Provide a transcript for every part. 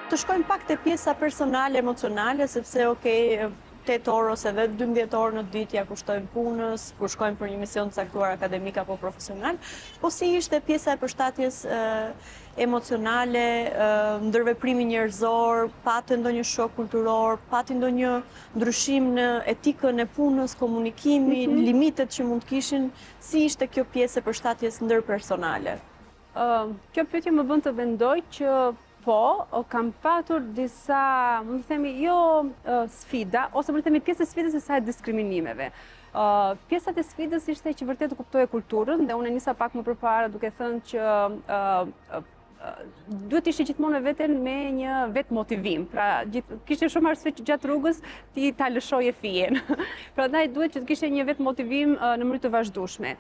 të shkojmë pak te pjesa personale, emocionale, sepse 8 orë ose edhe 12 orë në ditë ja kushtojmë punës, kur shkojmë për një mision të caktuar akademik apo profesional, po si ishte pjesa e përshtatjes emocionale, ndërveprimi njerëzor, pati ndonjë shok kulturor, pati ndonjë ndryshim në etikën e punës, komunikimi, limitet që mund të kishin, si ishte kjo pjesë e përshtatjes ndërpersonale? Kjo pyetje më bën të mendoj që kam patur disa, mund të themi, jo sfida, ose mund të themi pjesë e sfidës e saj diskriminimeve. Pjesat e sfidës ishte që vërtet të kuptoje kulturën, dhe unë nisa pak më përpara duke thënë që duhet ishte gjithmonë veten me një vetë motivim. Pra, kishte shumë arsye që gjatë rrugës ti ta lëshoje fijen. Prandaj duhet që të kishte një vetë motivim në mënyrë të vazhdueshme.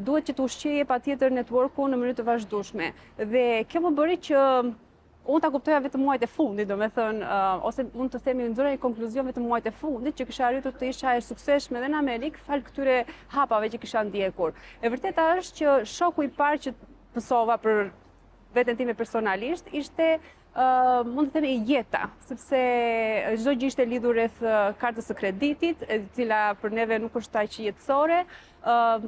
Duhet që të ushqeje patjetër networku në mënyrë të vazhdueshme. Dhe kjo më bëri që unë ta kuptoja vetëm muajt e fundit, domethënë, ose mund të themi nxorja një konkluzion vetëm muajt e fundit, që kisha arritur të isha e suksesshme edhe në Amerikë fal këtyre hapave që kisha ndjekur. E vërteta është që shoku i parë që pësova për veten time personalisht ishte mund të themi jeta, sepse çdo gjë ishte lidhur rreth kartës së kreditit, e cila për neve nuk është aq jetësore.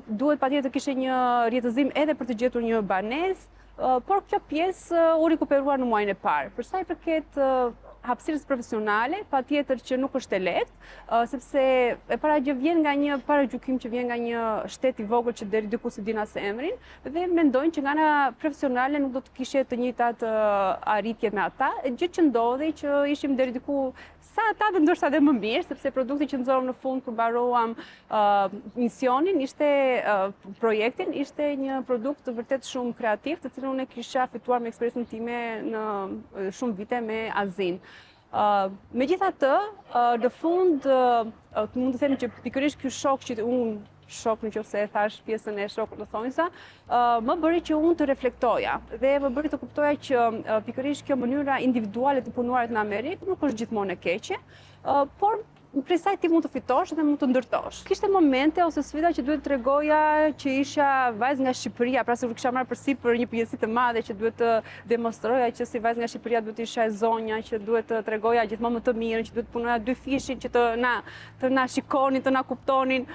Duhet patjetër të kishe një rjetëzim edhe për të gjetur një banesë, por kjo pjesë u rikuperua në muajin e parë. Për sa i përket hapësirës profesionale, patjetër që nuk është e lehtë, sepse e para gjë vjen nga një paragjykim që vjen nga një shtet i vogël që deri diku si din as emrin, dhe mendojnë që nga ana profesionale nuk do të kishe të njëjtat arritje me ata, gjë që ndodhi që ishim deri diku sa ata dhe ndoshta edhe më mirë, sepse produkti që nxorëm në fund kur mbaruam misionin projektin ishte një produkt të vërtet shumë kreativ, të cilën unë kisha fituar me eksperiencën time në shumë vite me Azin. Megjithatë, në fund mund të themi që pikërisht ky shok që shok nëse e thash pjesën e shokut në thonjza, më bëri që unë të reflektoja dhe më bëri të kuptoja që pikërisht kjo mënyra individuale të punuarit në Amerikë nuk është gjithmonë e keqe, por prej saj ti mund të fitosh dhe mund të ndërtosh. Kishte momente ose sfida që duhet t'tregoja që isha vajzë nga Shqipëria, pra se kisha marrë përsipër një pjesë të madhe që duhet të demonstroja që si vajzë nga Shqipëria duhet isha e zonja, që duhet të tregoja gjithmonë më të mirën, që duhet të punoja dy fishin që të na shikonin, të na kuptonin.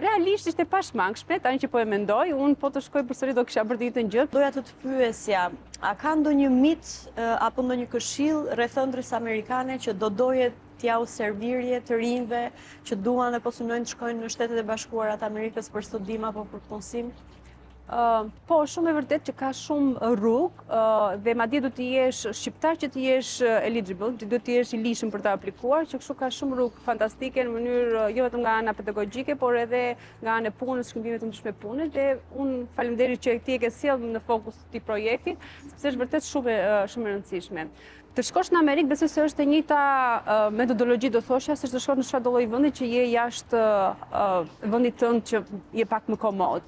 Realisht ishte pashmangshme, tani që po e mendoj, unë po të shkoj përsëri do kisha bërë të njëjtën gjë. Doja të pyesja, a ka ndonjë mit apo ndonjë këshill rreth ëndrrës amerikane që do doje t'jau servirje të rinjve që duan dhe po synojnë të shkojnë në Shtetet e Bashkuara të Amerikës për studim apo për punësim? Po, shumë e vërtet që ka shumë rrugë dhe madje do të jesh shqiptar që të jesh eligible, do të jesh i lishëm për të aplikuar, që kështu ka shumë rrugë fantastike në mënyrë jo vetëm nga ana pedagogjike, por edhe nga ana e punës, shkëmbimit të ndryshme pune, dhe unë faleminderit që ti e ke sjellë në fokus të këtij projekti, sepse është vërtet shumë e rëndësishme. Të shkosh në Amerikë besoj se është e njëjta metodologji, do thosha, se të shkosh në çfarëdo lloj vendi që je jashtë vendit tënd që je pak më komod.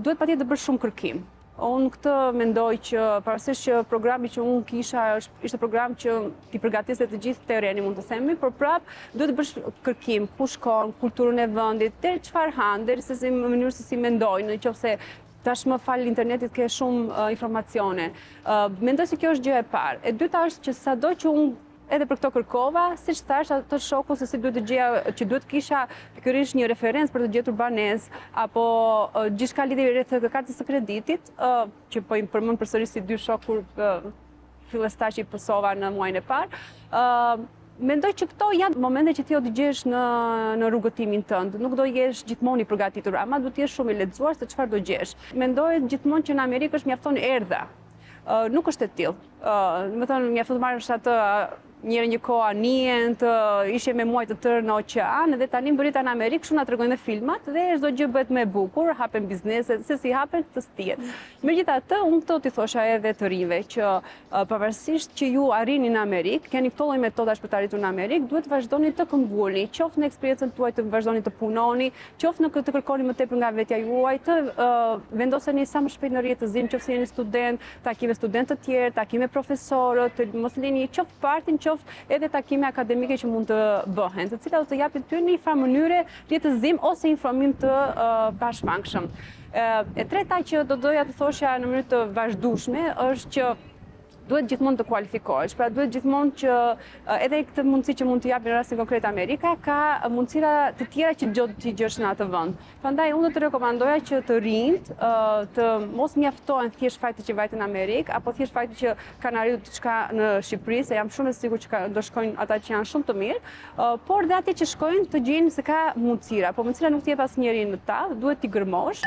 Duhet patjetër të bësh shumë kërkim. Unë këtë mendoj që pavarësisht që programi që unë kisha ishte program që ti përgatiste të gjithë terreni, mund të themi, por prap duhet të bësh kërkim, ku shkon, kulturën e vendit, deri çfarë han, deri se si mënyrë se si mendojnë, nëse tashmë fal internetit ke shumë informacione. Mendoj se kjo është gjë e parë. E dyta është që sado që unë edhe për këto kërkova, siç thash, ato shoku se si duhet të gjeja, që duhet kisha pikërisht një referencë për të gjetur banesë apo gjithçka lidhje rreth kartës së kreditit, që po i përmend përsëri si dy shok kur fillestar që i pësova në muajin e parë. Mendoj që këto janë momente që ti do të gjesh në rrugëtimin tënd. Nuk do jesh gjithmonë i përgatitur, ama do të jesh shumë i lexuar se çfarë do gjesh. Mendoj gjithmonë që në Amerikë është mjafton erdha. Nuk është e tillë. Domethënë mjafton të marrësh atë një kohë anijen, të ishe me muaj të tërë në oqean, dhe tani mbërrita në Amerikë, shumë na tregojnë dhe filmat, dhe çdo gjë bëhet më e bukur, hapen bizneset, se si hapen të stihet. Megjithatë, unë këto t'i thosha edhe të rinjve që pavarësisht që ju arrini në Amerikë, keni këto lloj metodash për të arritur në Amerikë, duhet vazhdoni të këmbgulni, qoftë në eksperiencën tuaj të vazhdoni të punoni, qoftë në të kërkoni më tepër nga vetja juaj, të vendoseni sa më shpejt në rjetëzim, qoftë jeni student, takime studentë të tjerë, takime profesorë, mos lini qoftë partin, edhe takime akademike që mund të bëhen, të cilat do të japin ty në një farë mënyre rjetëzim ose informim të bashkëmangshëm. E treta që do doja të thosha në mënyrë të vazhdueshme është që duhet gjithmonë të kualifikohesh, pra duhet gjithmonë që edhe këtë mundësi që mund të japë në rastin konkret Amerika, ka mundësira të tjera që t'i gjesh në atë vend. Prandaj unë do të rekomandoja që të rinjt të mos mjaftohen thjesht fakti që vajten në Amerikë, apo thjesht fakti që kanë arritur diçka në Shqipëri, se jam shumë e sigurt që do shkojnë ata që janë shumë të mirë, por dhe ati që shkojnë të gjejnë se ka mundësira, po mundësira nuk t'jep asnjëri në ta, duhet t'i gërmosh.